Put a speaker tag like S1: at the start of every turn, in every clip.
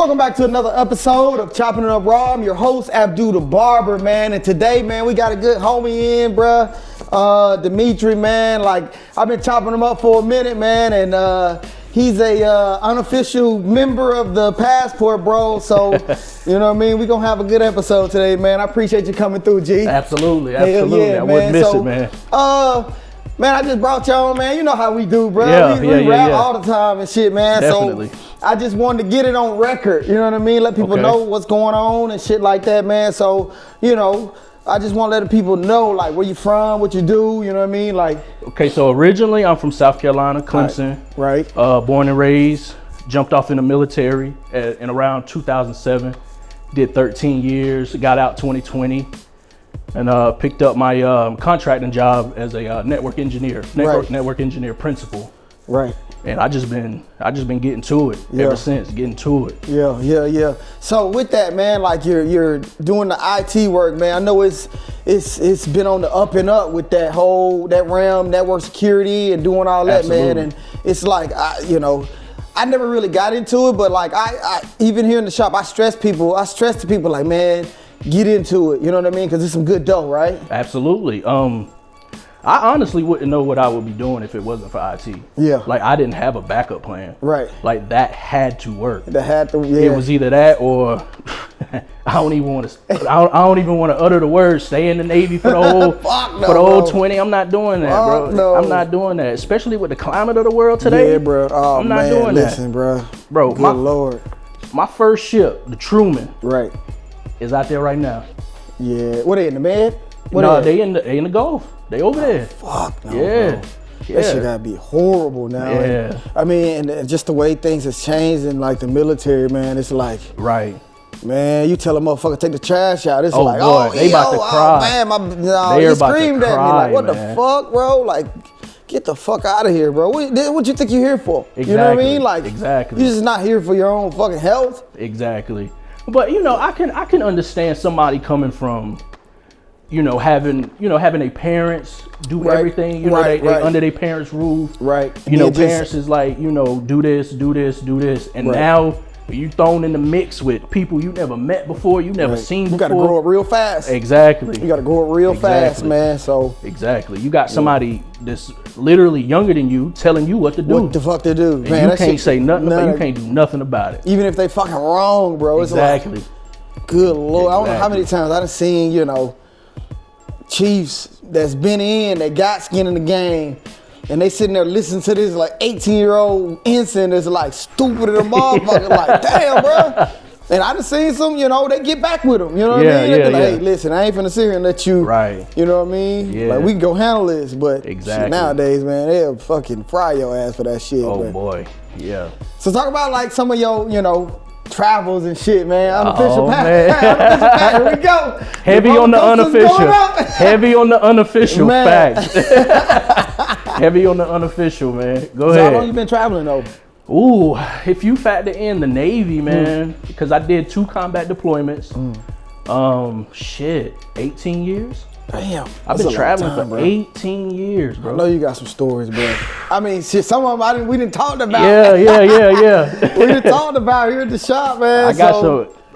S1: Welcome back to another episode of Choppin It Up Raw. I'm your host, Abdul the Barber, man. And today, man, we got a good homie in, bruh. Dimitri, man. Like, I've been chopping him up for a minute, man. And he's a unofficial member of the Passport, bro. So, you know what I mean? We're going to have a good episode today, man. I appreciate you coming through, G.
S2: Absolutely.
S1: Yeah,
S2: I wouldn't miss it, man.
S1: Man, I just brought y'all on, man. You know how we do, bro. We rap all the time and shit, man.
S2: Definitely.
S1: So I just wanted to get it on record. You know what I mean? Let people know what's going on and shit like that, man. So, you know, I just want to let the people know, like, where you from, what you do. You know what I mean? Like.
S2: Okay, so originally I'm from South Carolina, Clemson.
S1: Right.
S2: Born and raised. Jumped off in the military in around 2007. Did 13 years. Got out 2020. And picked up my contracting job as a network engineer, network engineer principal.
S1: Right.
S2: And I just been getting to it ever since, getting to it.
S1: Yeah. So with that, man, like you're doing the IT work, man. I know it's been on the up and up with that realm, network security and doing all that, man. And it's like I never really got into it, but like I even here in the shop, I stress to people like, man, get into it, you know what I mean? Because it's some good dough, right?
S2: Absolutely. I honestly wouldn't know what I would be doing if it wasn't for IT.
S1: Yeah.
S2: Like I didn't have a backup plan.
S1: Right.
S2: Like that had to work.
S1: Yeah.
S2: It was either that or I don't even want to utter the word stay in the Navy for the whole 20. I'm not doing that, bro.
S1: No.
S2: I'm not doing that, especially with the climate of the world today.
S1: Yeah, bro. Oh,
S2: I'm not doing
S1: listen,
S2: that.
S1: Bro.
S2: Good
S1: Lord.
S2: My first ship, the Truman.
S1: Right.
S2: Is out there right now.
S1: Yeah. What, they in the med?
S2: They in the Gulf. They over there.
S1: Fuck no,
S2: yeah.
S1: Bro. That shit gotta be horrible now.
S2: Yeah.
S1: I mean, and just the way things has changed in like the military, man. It's like,
S2: right.
S1: Man, you tell a motherfucker take the trash out. It's like,
S2: boy, they about to cry.
S1: Oh man, he screamed at me like, what the fuck, bro? Like, get the fuck out of here, bro. What you think you're here for?
S2: Exactly.
S1: You know what I mean? Like,
S2: exactly.
S1: You're just not here for your own fucking health.
S2: Exactly. But I can understand somebody coming from, having their parents do everything, they under their parents' roof.
S1: Right.
S2: Parents is like, do this. And now you thrown in the mix with people you never met before, you never seen before.
S1: You gotta grow up real fast.
S2: Exactly.
S1: You gotta grow up real fast, man. So
S2: exactly. You got somebody that's literally younger than you telling you what to do.
S1: What the fuck to do,
S2: and
S1: man.
S2: You can't say nothing about it. You can't do nothing about it.
S1: Even if they fucking wrong, bro. It's
S2: exactly.
S1: Like, good Lord. I don't know how many times I done seen, Chiefs that's been in, that got skin in the game, and they sitting there listening to this like 18-year-old ensign that's like stupid as a motherfucker. Like, damn, bro. And I done seen some, they get back with them. You know what I mean? They be like, hey, listen, I ain't finna sit here and let you, you know what I mean?
S2: Yeah.
S1: Like, we can go handle this, but
S2: exactly.
S1: Nowadays, man, they'll fucking fry your ass for that shit.
S2: Oh, boy. Yeah.
S1: So talk about like some of your, travels and shit, man. Unofficial pack. Here we go.
S2: Heavy on the unofficial. Heavy on the unofficial facts. Heavy on the unofficial, man. Go ahead.
S1: How long you been traveling though?
S2: Ooh, if you factor in the Navy, man, because I did 2 combat deployments. 18 years.
S1: Damn.
S2: I've been traveling for 18 years, bro.
S1: I know you got some stories, bro. I mean, shit, some of them we didn't talk about.
S2: Yeah.
S1: We didn't talk about here at the shop, man.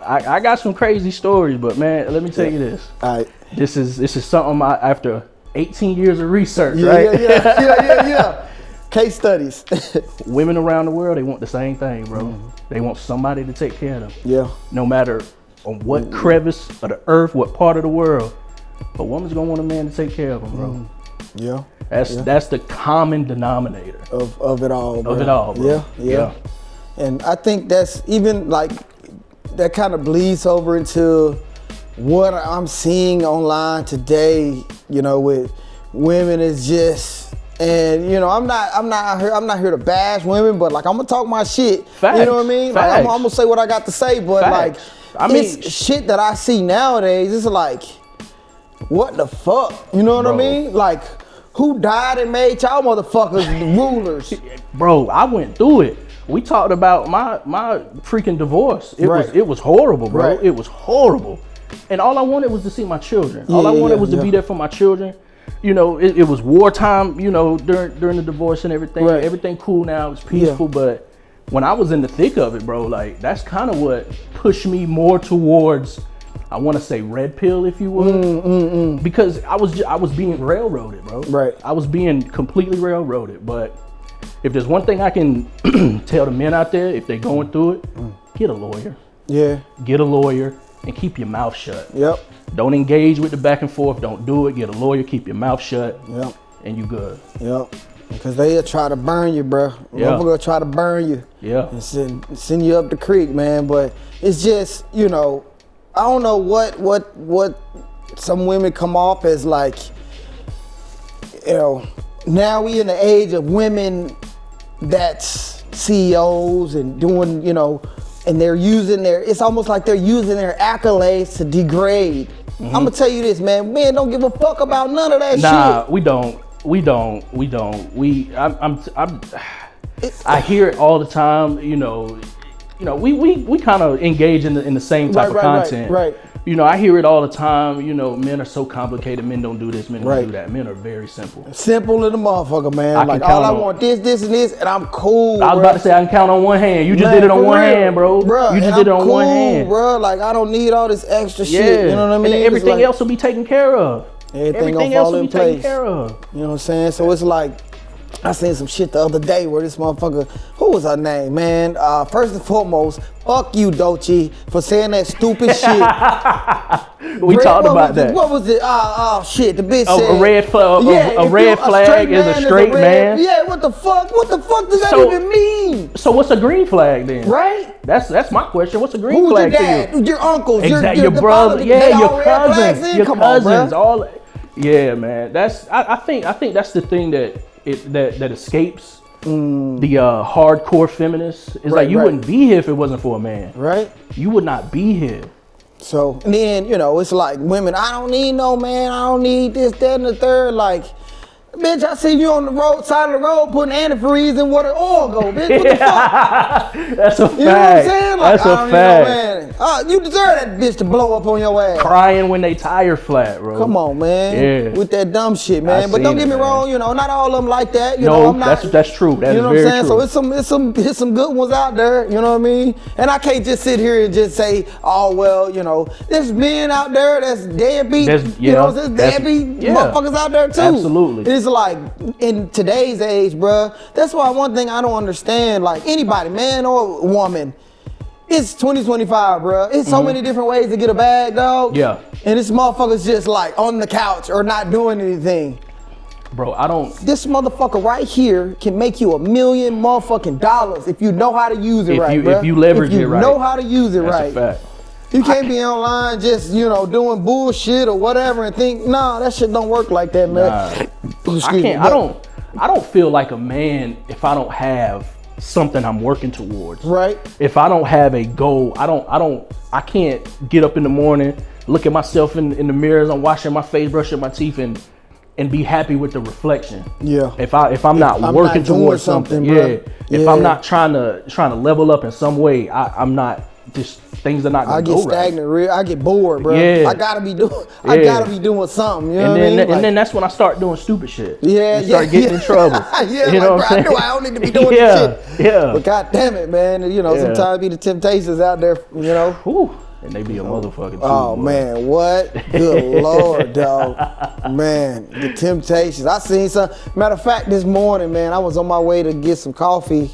S2: I got some crazy stories, but man, let me tell you this.
S1: All right.
S2: This is something after 18 years of research, right?
S1: Yeah. Case studies.
S2: Women around the world, they want the same thing, bro. They want somebody to take care of them.
S1: Yeah.
S2: No matter on what crevice of the earth, what part of the world, a woman's gonna want a man to take care of them, bro.
S1: Yeah.
S2: That's the common denominator
S1: of it all, bro.
S2: Of it all, bro.
S1: Yeah. And I think that's even like that kind of bleeds over into what I'm seeing online today, with women is just, and I'm not here to bash women, but like I'm gonna talk my shit.
S2: Facts.
S1: You know what I mean? Like, I'm gonna say what I got to say, but
S2: Facts.
S1: It's shit that I see nowadays. It's like, what the fuck? You know what I mean? Like, who died and made y'all motherfuckers rulers?
S2: Bro, I went through it. We talked about my freaking divorce. It was horrible, bro. It was horrible. And all I wanted was to see my children. All I wanted was to be there for my children. It was wartime, during the divorce and everything. Everything cool now, it's peaceful, but when I was in the thick of it, bro, like that's kind of what pushed me more towards, I want to say red pill, if you would, because I was being railroaded, bro.
S1: Right.
S2: I was being completely railroaded. But if there's one thing I can tell the men out there, if they're going through it, get a lawyer.
S1: Yeah.
S2: Get a lawyer and keep your mouth shut.
S1: Yep.
S2: Don't engage with the back and forth. Don't do it. Get a lawyer. Keep your mouth shut.
S1: Yep.
S2: And you good.
S1: Yep. Because they'll try to burn you, bro.
S2: Yeah.
S1: Motherfucker will try to burn you.
S2: Yeah.
S1: And send you up the creek, man. But it's just, you know, I don't know what some women come off as like, you know, now we in the age of women that's CEOs and doing, you know, and they're using it's almost like they're using their accolades to degrade. I'm gonna tell you this, man. Men don't give a fuck about none of that shit.
S2: Nah, we don't. I hear it all the time. You know, we kind of engage in the same type of content.
S1: Right.
S2: You know, I hear it all the time. You know, men are so complicated. Men don't do this. Men don't do that. Men are very simple.
S1: Simple as a motherfucker, man. Like all I want this, and this, and I'm cool.
S2: I was about to say I can count on one hand. You just did it on one hand, bro. You just did it on one hand,
S1: bro. Like I don't need all this extra shit. You know what I mean?
S2: And everything else will be taken care of.
S1: Everything else will be
S2: taken care of.
S1: You know what I'm saying? So it's like, I seen some shit the other day where this motherfucker, who was her name, man? First and foremost, fuck you, Doechii, for saying that stupid shit.
S2: We talked about that.
S1: What was it? Oh shit, the bitch said.
S2: A red flag is a straight man.
S1: Yeah, what the fuck? What the fuck does that even mean?
S2: So what's a green flag then?
S1: Right?
S2: That's my question. What's a green flag
S1: your dad?
S2: to you?
S1: Your uncles,
S2: exactly. Your brother, your cousins, your cousins, all. Yeah, man. I think that's the thing that escapes the hardcore feminists. It's like you wouldn't be here if it wasn't for a man. Right. You would not be here.
S1: So and then, you know, it's like women, I don't need no man, I don't need this, that, and the third. Like, bitch, I see you on the side of the road putting antifreeze in where the oil go, bitch. What the fuck?
S2: That's a fact.
S1: You know what I'm saying? Like,
S2: that's a fact.
S1: You deserve that bitch to blow up on your ass.
S2: Crying when they tire flat, bro.
S1: Come on, man.
S2: Yeah.
S1: With that dumb shit, man. But don't get me wrong, you know, not all of them like that. You know, I'm not,
S2: that's true. That
S1: you know
S2: is
S1: what
S2: very
S1: I'm saying?
S2: true.
S1: So it's some good ones out there, you know what I mean? And I can't just sit here and just say, oh well, you know, there's men out there that's deadbeat. You know, there's deadbeat motherfuckers out there too.
S2: Absolutely.
S1: It's like in today's age, bruh, that's why one thing I don't understand, like anybody, man or woman, it's 2025, bruh. It's so many different ways to get a bag, dog.
S2: Yeah.
S1: And this motherfucker's just like on the couch or not doing anything.
S2: Bro, I don't.
S1: This motherfucker right here can make you $1 million motherfucking dollars if you know how to use it right, bruh.
S2: If you leverage it right.
S1: If you know how to use it right.
S2: That's a fact.
S1: You can't be online just, you know, doing bullshit or whatever and think, nah, that shit don't work like that, man.
S2: I don't feel like a man if I don't have something I'm working towards.
S1: Right.
S2: If I don't have a goal, I can't get up in the morning, look at myself in the mirror as I'm washing my face, brushing my teeth and be happy with the reflection. Yeah. If I'm not working towards something, if I'm not trying to level up in some way, I'm not. Just things are not gonna go right.
S1: I get stagnant, I get bored, bro.
S2: Yeah.
S1: I gotta be doing something. You know what I mean?
S2: And then that's when I start doing stupid shit.
S1: Yeah,
S2: start getting in trouble.
S1: You know what I'm saying? I don't need to be doing this shit.
S2: Yeah.
S1: But god damn it, man. You know, sometimes be the temptations out there, you know.
S2: Whew. And they be a motherfucker too.
S1: Oh boy. Man, what? Good Lord, dog. Man, the temptations. I seen some. Matter of fact, this morning, man, I was on my way to get some coffee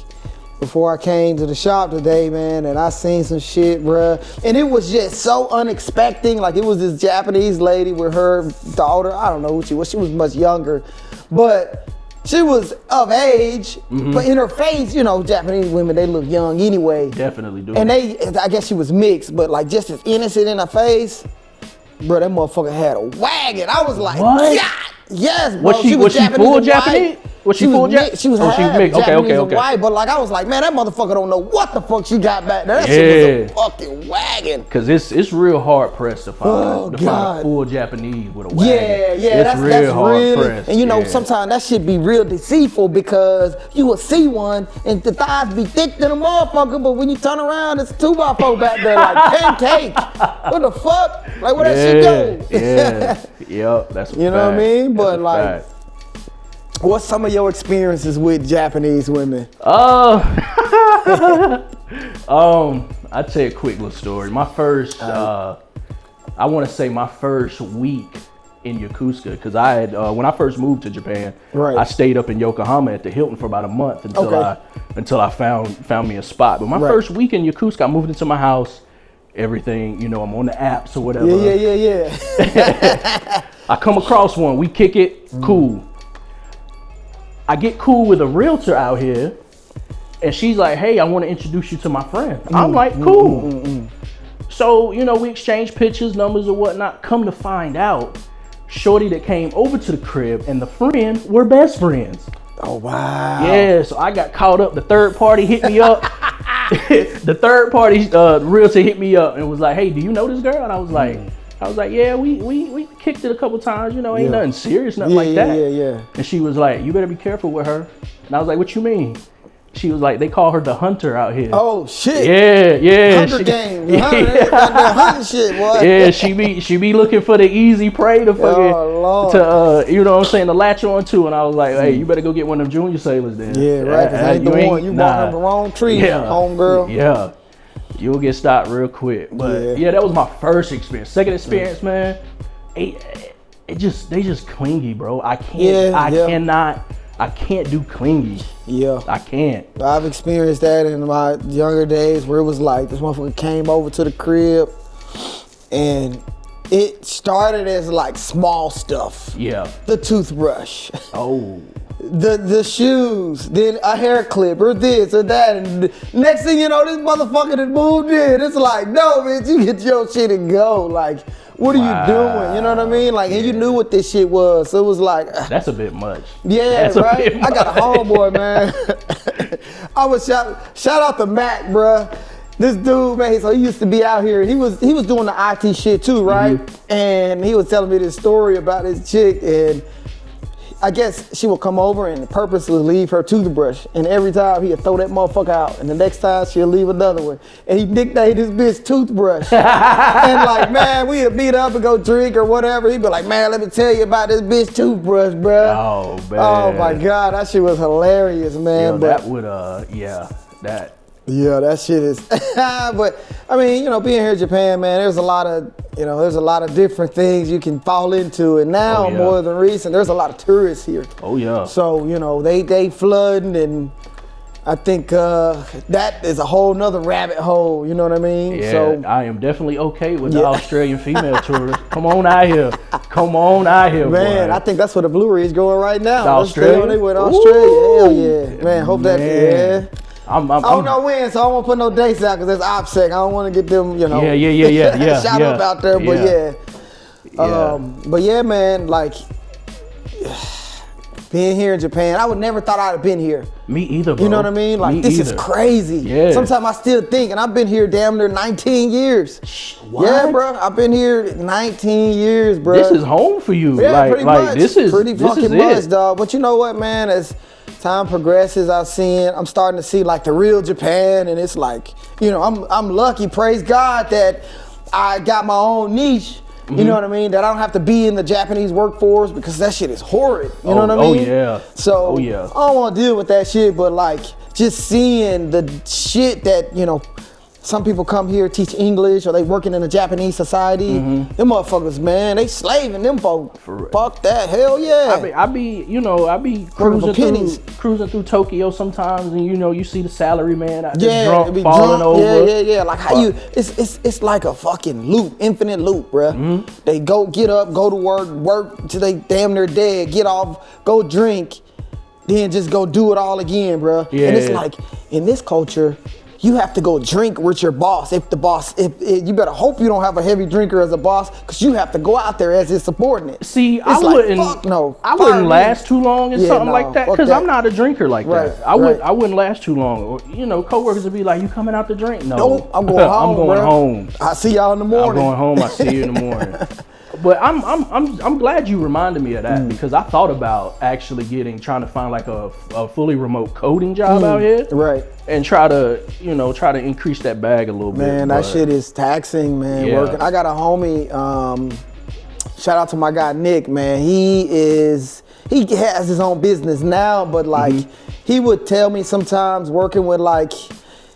S1: before I came to the shop today, man, and I seen some shit, bruh. And it was just so unexpected. Like, it was this Japanese lady with her daughter. I don't know who she was. She was much younger. But she was of age, but in her face, you know, Japanese women, they look young anyway.
S2: Definitely do.
S1: And I guess she was mixed, but like just as innocent in her face. Bro, that motherfucker had a wagon. I was like,
S2: what?
S1: God, yes, bro.
S2: Was she full Japanese? Was she full Japanese?
S1: She was
S2: half
S1: mixed.
S2: Okay.
S1: And white, but like I was like, man, that motherfucker don't know what the fuck she got back there. That shit was a fucking wagon.
S2: Cause it's real hard pressed to find a full Japanese with a wagon.
S1: Yeah,
S2: that's real hard pressed.
S1: And you know, sometimes that shit be real deceitful because you will see one and the thighs be thick than a motherfucker, but when you turn around, it's a 2x4 back there like pancake. What the fuck? Like where that shit go?
S2: Yep, that's
S1: you know what I mean? But like, what's some of your experiences with Japanese women?
S2: I'd tell you a quick little story. My first, I want to say my first week in Yokosuka, because I had when I first moved to Japan, I stayed up in Yokohama at the Hilton for about a month until I found me a spot. But my first week in Yokosuka, I moved into my house. Everything, you know, I'm on the apps or whatever.
S1: Yeah.
S2: I come across one. We kick it. Cool. I get cool with a realtor out here, and she's like, "Hey, I want to introduce you to my friend." I'm like, "Cool." So, you know, we exchange pictures, numbers, or whatnot. Come to find out, shorty that came over to the crib and the friend were best friends.
S1: Oh, wow.
S2: Yeah, so I got caught up. The third party hit me up. The third party realtor hit me up and was like, "Hey, do you know this girl?" And I was like, "Yeah, we kicked it a couple times. You know, ain't nothing serious, nothing like that."
S1: Yeah.
S2: And she was like, "You better be careful with her." And I was like, "What you mean?" She was like, "They call her the hunter out here."
S1: Oh shit.
S2: Yeah.
S1: Hunter game. The hunting shit, boy.
S2: Yeah, she be looking for the easy prey to fucking you know what I'm saying, to latch on to. And I was like, "Hey, you better go get one of them junior sailors then."
S1: Yeah, right. Cause I ain't the one. You bought him the wrong tree, homegirl.
S2: Yeah. You'll get stopped real quick. But yeah, that was my first experience. Second experience, man, they just clingy, bro. I can't do clingy.
S1: Yeah.
S2: I can't.
S1: I've experienced that in my younger days where it was like this motherfucker came over to the crib and it started as like small stuff.
S2: Yeah.
S1: The toothbrush.
S2: Oh.
S1: The shoes, then a hair clip or this or that, and next thing you know, this motherfucker that moved in. It's like, no, bitch, you get your shit and go. Like, what are you doing? You know what I mean? Like, and you knew what this shit was, so it was like,
S2: that's a bit much.
S1: Yeah, right. I got a homeboy, man. I was shout out to Mac, bruh. This dude, man, so he used to be out here. He was doing the IT shit too, right? And he was telling me this story about this chick, and I guess she would come over and purposely leave her toothbrush. And every time he'd throw that motherfucker out. And the next time she'll leave another one. And he nicknamed his bitch Toothbrush. And like, man, we'd meet up and go drink or whatever. He'd be like, "Man, let me tell you about this bitch Toothbrush, bro."
S2: Oh, man.
S1: Oh my God, that shit was hilarious, man.
S2: Yo,
S1: but
S2: that would, that.
S1: Yeah, that shit is. But I mean, you know, being here in Japan, man, there's a lot of different things you can fall into, and now more than recent, there's a lot of tourists here.
S2: Oh yeah.
S1: So you know, they flooding, and I think that is a whole nother rabbit hole. You know what I mean?
S2: Yeah,
S1: so
S2: I am definitely okay with the Australian female tourists. Come on out here,
S1: man. Boy. I think that's where the Blu-ray is going right now.
S2: Australia.
S1: They went Australia. Hell yeah, man. Hope that. Yeah. I don't know when, so I won't put no dates out because that's OPSEC. I don't want to get them, you know.
S2: Yeah.
S1: Shout out out there, but yeah, man, like being here in Japan, I would never thought I'd have been here.
S2: Me either, bro.
S1: You know what I mean? Like this is crazy. Yeah. Sometimes I still think, and I've been here damn near 19 years.
S2: What?
S1: Yeah, bro. I've been here 19 years, bro.
S2: This is home for you.
S1: Yeah, pretty much.
S2: This is
S1: pretty fucking much, dog. But you know what, man? As time progresses, I'm starting to see like the real Japan, and it's like, you know, I'm lucky, praise God, that I got my own niche. You know what I mean? That I don't have to be in the Japanese workforce because that shit is horrid. You know what I mean?
S2: Oh yeah.
S1: So I don't want to deal with that shit, but like just seeing the shit that, you know, some people come here, teach English, or they working in a Japanese society. Them motherfuckers, man, they slaving them folks. Fuck that, hell yeah.
S2: I be cruising through Tokyo sometimes, and you know, you see the salary man out there drunk, falling over.
S1: Yeah. Like how it's like a fucking loop, infinite loop, bruh. They get up, go to work till they damn near dead, get off, go drink, then just go do it all again, bruh.
S2: Yeah.
S1: And it's like in this culture, you have to go drink with your boss. If you better hope you don't have a heavy drinker as a boss, because you have to go out there as his subordinate.
S2: See,
S1: I
S2: wouldn't last too long in something like that, because I'm not a drinker like that. I wouldn't last too long. Or, you know, coworkers would be like, "You coming out to drink?" No,
S1: I'm going home.
S2: I'm going home.
S1: I see y'all in the morning.
S2: I'm going home. I see you in the morning. But I'm glad you reminded me of that, because I thought about actually trying to find like a fully remote coding job out here,
S1: right? And
S2: try to increase that bag a little bit.
S1: Man, that shit is taxing, man. Working. I got a homie. Shout out to my guy Nick, man. he has his own business now, but like he would tell me sometimes working with like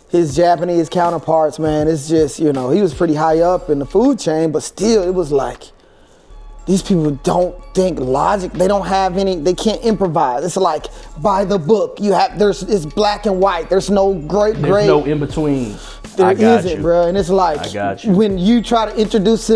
S1: his Japanese counterparts, man, it's just, you know, he was pretty high up in the food chain, but still it was like, these people don't think logic. They don't have any, they can't improvise. It's like by the book. It's black and white. There's no gray.
S2: There's no in between.
S1: There isn't, bro. And it's like,
S2: I got you.
S1: when you try to introduce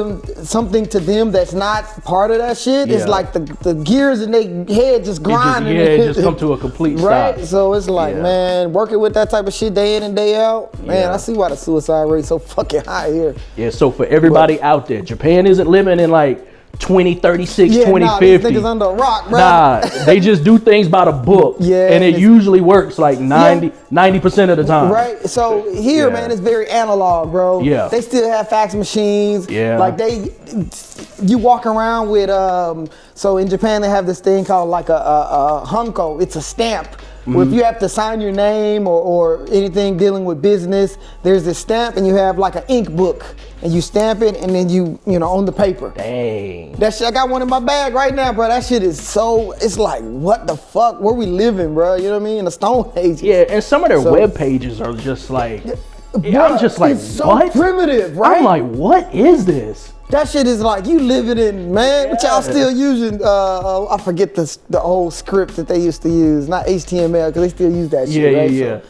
S1: something to them that's not part of that shit, it's like the gears in their head just grinding.
S2: It just come to a complete stop.
S1: Right? So it's like, man, working with that type of shit day in and day out, man, I see why the suicide rate so fucking high here.
S2: Yeah, so for everybody out there, Japan isn't living in like 2036,
S1: yeah,
S2: 2050.
S1: These niggas under a rock, bro.
S2: Nah, they just do things by the book.
S1: Yeah.
S2: And it usually works like 90% of the time.
S1: Right. So here, man, it's very analog, bro.
S2: Yeah.
S1: They still have fax machines.
S2: Yeah.
S1: Like you walk around with, so in Japan they have this thing called like a hanko. It's a stamp. Where if you have to sign your name or anything dealing with business, there's this stamp and you have like an ink book and you stamp it and then you know, on the paper.
S2: Dang.
S1: That shit, I got one in my bag right now, bro. That shit is so, it's like, what the fuck? Where we living, bro? You know what I mean? In the Stone Age.
S2: Yeah, and some of their web pages are just like, I'm just like,
S1: it's so
S2: what?
S1: primitive, right?
S2: I'm like, what is this?
S1: That shit is like, you living in, man, what y'all still using, I forget the old script that they used to use, not HTML, because they still use that shit, right?
S2: Yeah.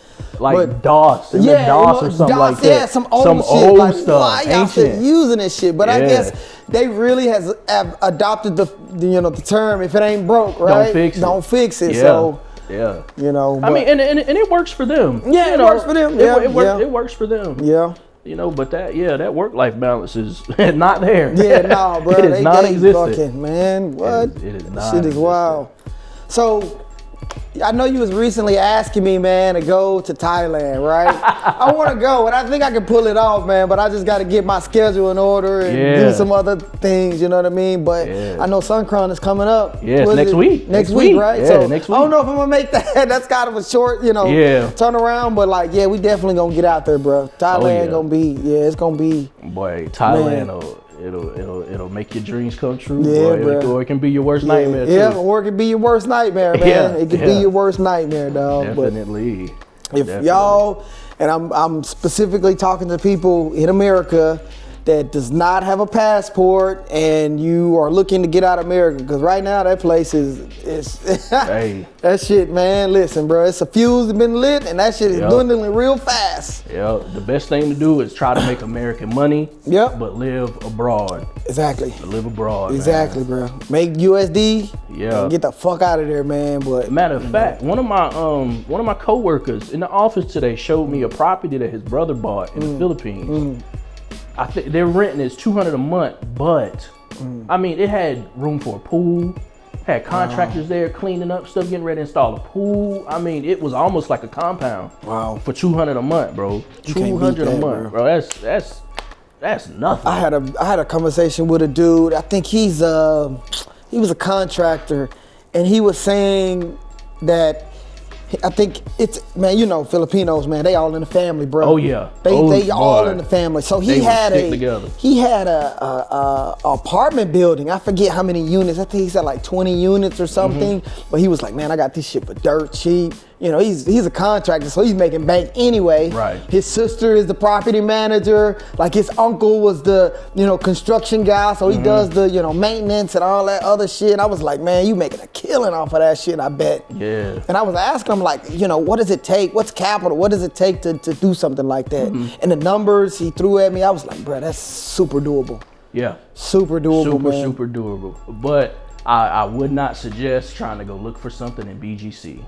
S2: Like DOS, DOS or something like that.
S1: Yeah, some old shit.
S2: Old
S1: like,
S2: stuff,
S1: why y'all still using this shit? But I guess they really have adopted the term, if it ain't broke, right? Don't fix it.
S2: Yeah.
S1: So,
S2: yeah.
S1: you know.
S2: I mean, and it works for them.
S1: Yeah, it works for them.
S2: It works for them.
S1: Yeah.
S2: You know, but that work-life balance is not there.
S1: Yeah, no, bro.
S2: It is non-existent.
S1: Man, what?
S2: It is not.
S1: Shit is wild. So, I know you was recently asking me, man, to go to Thailand, right? I want to go, and I think I can pull it off, man, but I just got to get my schedule in order and do some other things, you know what I mean? But I know Suncron is coming up.
S2: Yeah, it's next week.
S1: Next week, right?
S2: Yeah,
S1: so
S2: next week.
S1: I don't know if I'm going to make that. That's kind of a short, turnaround, but like, we definitely going to get out there, bro. Thailand going to be, it's going to be.
S2: Boy, Thailand, it'll make your dreams come true.
S1: Yeah,
S2: boy. Or it can be your worst nightmare too.
S1: Yeah, or it can be your worst nightmare, man. It could be your worst nightmare, dog.
S2: Definitely.
S1: If y'all, and I'm specifically talking to people in America that does not have a passport and you are looking to get out of America, because right now that place is
S2: hey.
S1: That shit, man, listen, bro, it's a fuse that's been lit and that shit is dwindling real fast.
S2: Yeah, the best thing to do is try to make American money, but live abroad.
S1: Exactly.
S2: Live abroad,
S1: exactly, bro. Make USD and get the fuck out of there, man. But
S2: matter of fact, one of my coworkers in the office today showed me a property that his brother bought in the Philippines. I think their rent is $200 a month, but I mean, it had room for a pool, had contractors there cleaning up stuff, getting ready to install a pool. I mean, it was almost like a compound.
S1: Wow.
S2: For $200 a month, bro. $200 a month, bro. That's nothing.
S1: I had a conversation with a dude. I think he was a contractor, and he was saying that. I think it's, man, you know, Filipinos, man, they all in the family, bro.
S2: Oh yeah,
S1: they all in the family. So he had a apartment building. I forget how many units. I think he said like 20 units or something. But he was like, man, I got this shit for dirt cheap. You know, he's a contractor, so he's making bank anyway.
S2: Right.
S1: His sister is the property manager. Like his uncle was the, construction guy, so he does the, maintenance and all that other shit. I was like, man, you making a killing off of that shit, I bet.
S2: Yeah.
S1: And I was asking him like, what does it take? What's capital? What does it take to do something like that? And the numbers he threw at me, I was like, bro, that's super doable.
S2: Yeah.
S1: Super doable, man.
S2: Super doable. But I would not suggest trying to go look for something in BGC.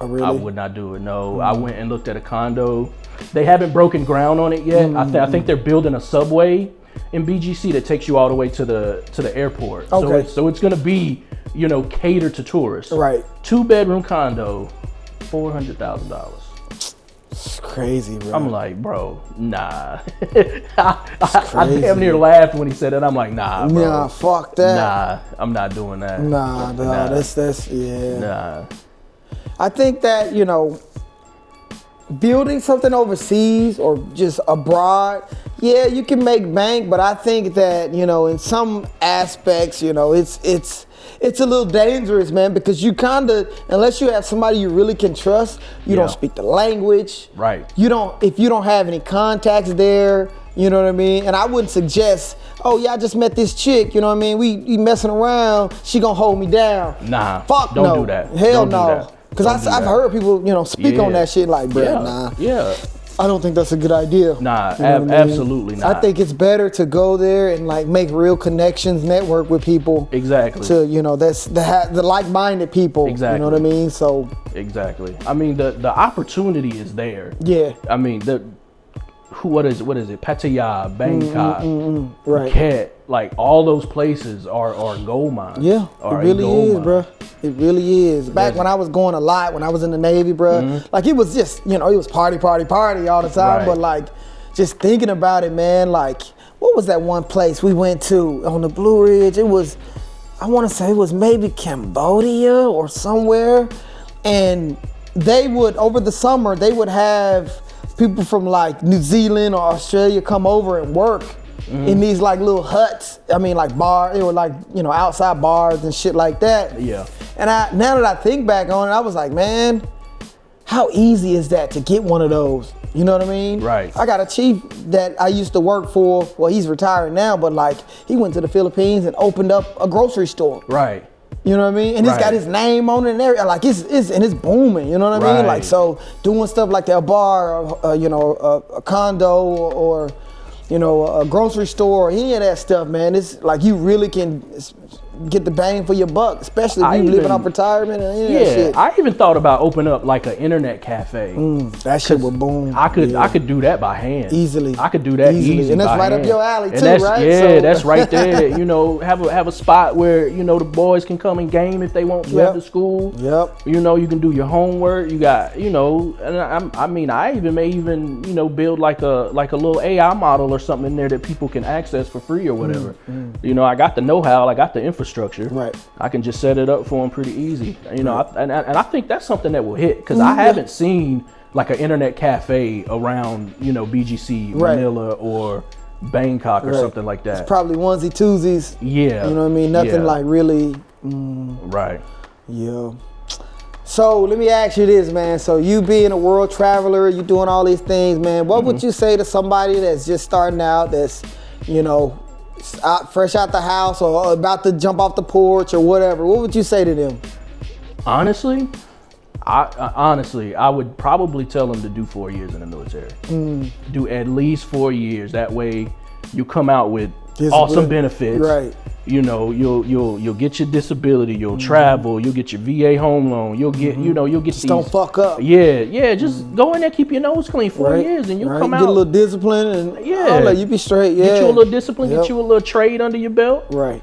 S1: Oh, really?
S2: I would not do it, no. I went and looked at a condo. They haven't broken ground on it yet. I think they're building a subway in BGC that takes you all the way to the airport.
S1: Okay.
S2: So it's gonna be, catered to tourists.
S1: Right.
S2: 2-bedroom condo, $400,000.
S1: It's crazy, bro.
S2: I'm like, bro, nah. I damn near laughed when he said that. I'm like, nah, bro.
S1: Nah, fuck that.
S2: Nah, I'm not doing that.
S1: Nah, that's yeah.
S2: Nah.
S1: I think that, building something overseas or just abroad, you can make bank, but I think that, in some aspects, it's a little dangerous, man, because you kind of, unless you have somebody you really can trust, you don't speak the language.
S2: Right.
S1: If you don't have any contacts there, you know what I mean? And I wouldn't suggest, oh yeah, I just met this chick, you know what I mean? We messing around, she gonna hold me down.
S2: Nah,
S1: fuck
S2: don't
S1: no.
S2: do that.
S1: Hell
S2: don't
S1: no. Because I've heard people, you know, speak on that shit like, bruh, nah.
S2: Yeah.
S1: I don't think that's a good idea.
S2: Nah,
S1: you know what I mean?
S2: absolutely not.
S1: I think it's better to go there and like make real connections, network with people.
S2: Exactly.
S1: To, you know, that's the like-minded people.
S2: Exactly.
S1: You know what I mean? So.
S2: Exactly. I mean, the opportunity is there.
S1: Yeah.
S2: I mean, what is it? Pattaya, Bangkok, Phuket, like all those places are gold mines.
S1: Yeah, it really is, bro. It really is. Back when I was going a lot, when I was in the Navy, bro, like it was just, you know, it was party all the time.
S2: Right.
S1: But like, just thinking about it, man, like, what was that one place we went to on the Blue Ridge? It was, I want to say it was maybe Cambodia or somewhere. And they would, over the summer, they would have people from like New Zealand or Australia come over and work in these like little huts. I mean, like bars, they were like, you know, outside bars and shit like that.
S2: Yeah.
S1: And now that I think back on it, I was like, man, how easy is that to get one of those? You know what I mean?
S2: Right.
S1: I got a chief that I used to work for. Well, he's retired now, but like he went to the Philippines and opened up a grocery store.
S2: Right.
S1: You know what I mean? And it's got his name on it and everything. Like it's booming. You know what I mean? Like, so doing stuff like that, a bar, you know, a condo or, you know, a grocery store, any of that stuff, man. It's like you really can get the bang for your buck, especially if you living off retirement and any of that shit.
S2: I even thought about opening up like an internet cafe.
S1: That shit would boom.
S2: I could do that by hand.
S1: Easily.
S2: I could do that easily.
S1: And that's
S2: by
S1: right
S2: hand.
S1: up your alley too,
S2: that's,
S1: right?
S2: Yeah,
S1: so.
S2: That's right there. You know, have a spot where, you know, the boys can come and game if they want to after school.
S1: Yep.
S2: You know, you can do your homework. You got, you know, and I mean, I may even, you know, build like a little AI model or something in there that people can access for free or whatever. You know, I got the know-how, I got the infrastructure.
S1: Right.
S2: I can just set it up for them pretty easy. You know, and I think that's something that will hit because I haven't seen like an internet cafe around, you know, BGC, Manila or Bangkok or something like that.
S1: It's probably onesie twosies.
S2: Yeah.
S1: You know what I mean? Nothing like really.
S2: Right.
S1: Yeah. So let me ask you this, man. So you being a world traveler, you doing all these things, man. What would you say to somebody that's just starting out, that's, you know, fresh out the house or about to jump off the porch or whatever? What would you say to them?
S2: Honestly, I would probably tell them to do 4 years in the military. Do at least 4 years. That way, you come out with awesome benefits.
S1: Right.
S2: You know, you'll get your disability. You'll travel. You'll get your VA home loan. You'll get, you know, you'll get
S1: just don't fuck up.
S2: Yeah. Just go in there, keep your nose clean 4 years, and you'll come out.
S1: Get a little discipline and you be straight. Yeah.
S2: Get you a little discipline. Get you a little trade under your belt.
S1: Right.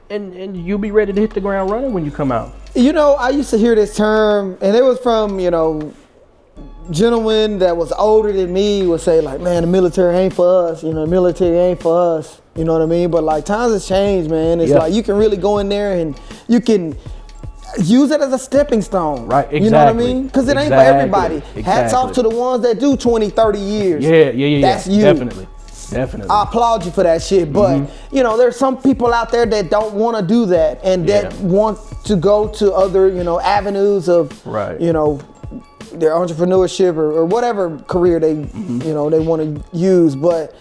S2: And you'll be ready to hit the ground running when you come out.
S1: You know, I used to hear this term, and it was from, you know, gentlemen that was older than me would say like, man, the military ain't for us. You know, the military ain't for us. You know what I mean? But like times have changed, man. It's like you can really go in there and you can use it as a stepping stone.
S2: Right, exactly.
S1: You know what I mean? Because it ain't for everybody. Hats off to the ones that do 20, 30 years.
S2: Yeah.
S1: That's you.
S2: Definitely. I
S1: applaud you for that shit. But, you know, there's some people out there that don't want to do that and that want to go to other, you know, avenues of, you know, their entrepreneurship or whatever career they, you know, they want to use. But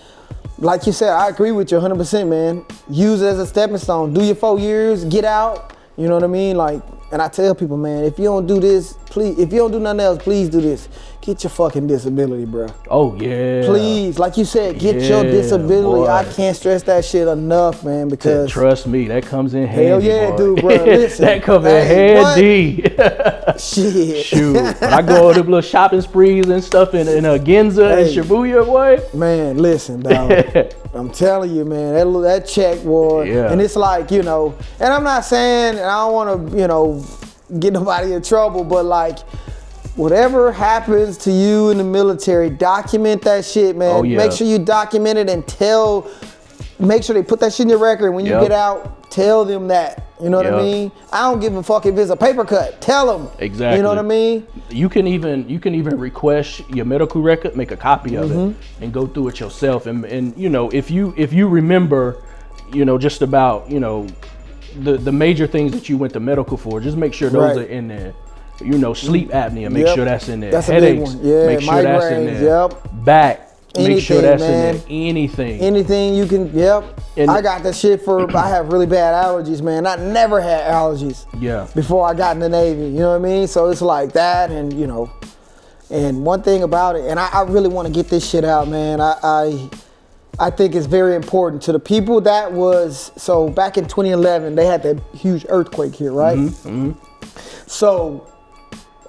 S1: like you said, I agree with you 100%, man. Use it as a stepping stone. Do your 4 years, get out. You know what I mean? Like, and I tell people, man, if you don't do this, please, if you don't do nothing else, please do this. Get your fucking disability, bro.
S2: Oh, yeah.
S1: Please, like you said, get your disability. Boy. I can't stress that shit enough, man, because...
S2: Trust me, that comes in handy,
S1: hell yeah,
S2: boy.
S1: Dude, bro. Listen.
S2: That comes in handy.
S1: Shit.
S2: Shoot. When I go on them little shopping sprees and stuff in Ginza and Shibuya, boy.
S1: Man, listen, dog. I'm telling you, man, that check, boy. Yeah. And it's like, you know, and I'm not saying, and I don't want to, you know, get nobody in trouble, but like, whatever happens to you in the military, document that shit, man.
S2: Oh, yeah.
S1: Make sure you document it and make sure they put that shit in your record. When you get out, tell them that. You know what I mean? I don't give a fuck if it's a paper cut. Tell them.
S2: Exactly.
S1: You know what I mean?
S2: You can even request your medical record, make a copy of it, and go through it yourself. And you know, if you remember, you know, just about, you know, the major things that you went to medical for, just make sure those are in there. You know, sleep apnea, make sure that's in there.
S1: That's
S2: Headaches,
S1: a big one. Yeah,
S2: make sure that's in there.
S1: Yep.
S2: Back, make sure that's
S1: man.
S2: in there. Anything.
S1: Anything you can, And I got that shit for, I have really bad allergies, man. I never had allergies before I got in the Navy, you know what I mean? So it's like that, and you know, and one thing about it, and I really want to get this shit out, man. I think it's very important to the people that was, so back in 2011, they had that huge earthquake here, right? So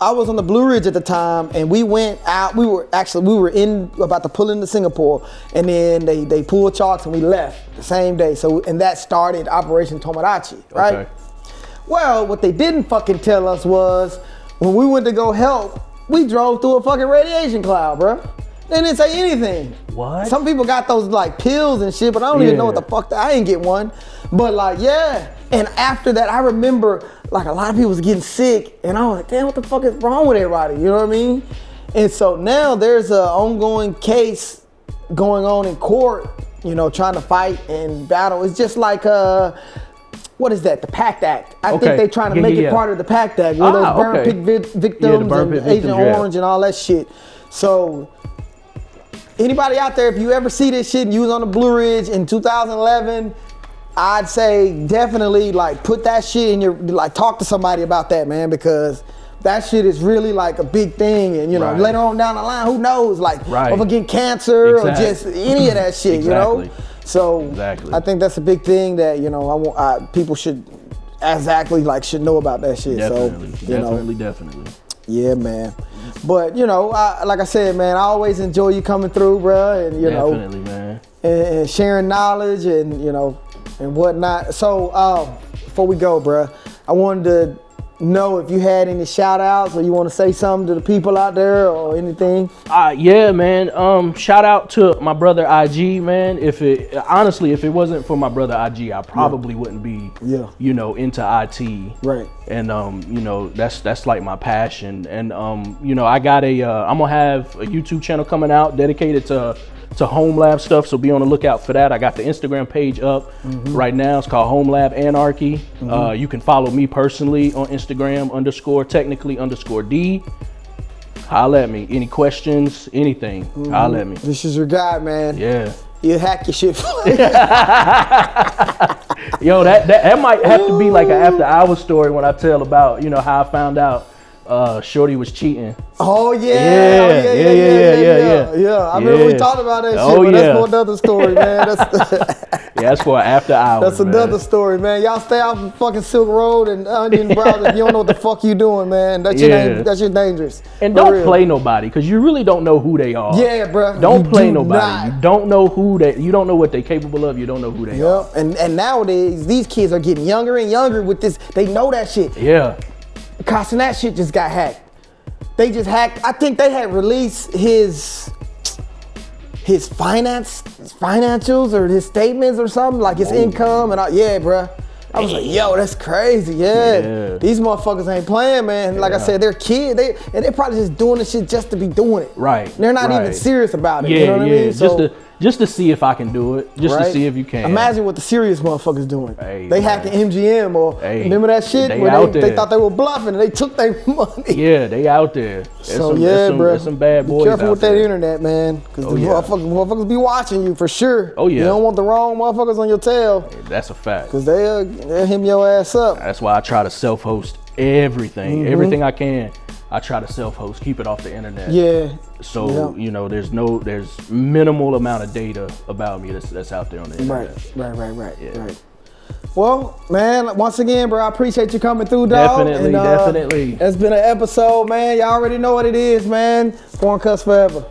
S1: I was on the Blue Ridge at the time, and we went out. We were about to pull into Singapore, and then they pulled chalks and we left the same day. So, and that started Operation Tomodachi, right? Okay. Well, what they didn't fucking tell us was when we went to go help, we drove through a fucking radiation cloud, bro. They didn't say anything.
S2: What?
S1: Some people got those like pills and shit, but I don't even know what the fuck. I ain't get one. But like, and after that, I remember like a lot of people was getting sick, and I was like, damn, what the fuck is wrong with everybody? You know what I mean? And so now there's an ongoing case going on in court, you know, trying to fight and battle. It's just like, what is that? The PACT Act. I think they're trying to make it part of the PACT Act, where those burn pit victims and Agent Orange and all that shit. So anybody out there, if you ever see this shit and you was on the Blue Ridge in 2011, I'd say definitely like put that shit in your, like talk to somebody about that, man, because that shit is really like a big thing. And you know, later on down the line, who knows, like if I get cancer or just any of that shit, you know? So I think that's a big thing that, you know, people should should know about that shit.
S2: Definitely,
S1: so,
S2: definitely.
S1: Yeah, man. But you know, like I said, man, I always enjoy you coming through, bro, and you know,
S2: man,
S1: and sharing knowledge and you know, and whatnot. So before we go, bro, I wanted to know if you had any shout outs or you want to say something to the people out there or anything.
S2: Yeah, man. Shout out to my brother IG, man. If it wasn't for my brother IG, I probably wouldn't be, you know, into IT.
S1: Right.
S2: And you know, that's like my passion. And you know, I got I'm gonna have a YouTube channel coming out dedicated to home lab stuff, so be on the lookout for that. I got the Instagram page up right now. It's called Home Lab Anarchy. You can follow me personally on Instagram _technically_D. Holla at me. Any questions, anything, holla at me.
S1: This is your guy, man.
S2: Yeah.
S1: You hack your shit.
S2: Yo, that might have to be like an after hours story when I tell about, you know, how I found out Shorty was cheating.
S1: Oh yeah. I remember we talked about that shit, but that's for another story, man.
S2: That's for after hours.
S1: That's another story, man. Y'all stay off the fucking Silk Road and Onion Browser. If you don't know what the fuck you doing, man, that's your dangerous.
S2: And don't play nobody, because you really don't know who they are.
S1: Yeah, bro.
S2: Don't play nobody. You don't know you don't know what they're capable of. You don't know who they are.
S1: And nowadays these kids are getting younger and younger with this. They know that shit.
S2: Yeah.
S1: Costin, that shit just got hacked. They just hacked. I think they had released his financials or his statements or something, like his income and all. Yeah, bro. I was like, yo, that's crazy. Yeah. These motherfuckers ain't playing, man. Like I said, they're kids. They're probably just doing this shit just to be doing it.
S2: Right.
S1: They're not even serious about it. You know what I mean? So,
S2: just to see if I can do it. Just to see if you can.
S1: Imagine what the serious motherfuckers doing. They hacking MGM or remember that shit where they thought they were bluffing and they took their money.
S2: Yeah, they out there.
S1: Bro.
S2: There's some bad boys.
S1: Be careful with that internet, man, because the motherfuckers be watching you for sure.
S2: Oh yeah.
S1: You don't want the wrong motherfuckers on your tail.
S2: That's a fact.
S1: Because they'll him your ass up.
S2: That's why I try to self-host everything. Everything I can. I try to self-host, keep it off the internet.
S1: Yeah.
S2: So you know, there's minimal amount of data about me that's out there on the internet.
S1: Right. Well, man, once again, bro, I appreciate you coming through, dog.
S2: Definitely.
S1: It's been an episode, man. Y'all already know what it is, man. Foreign Cuss forever.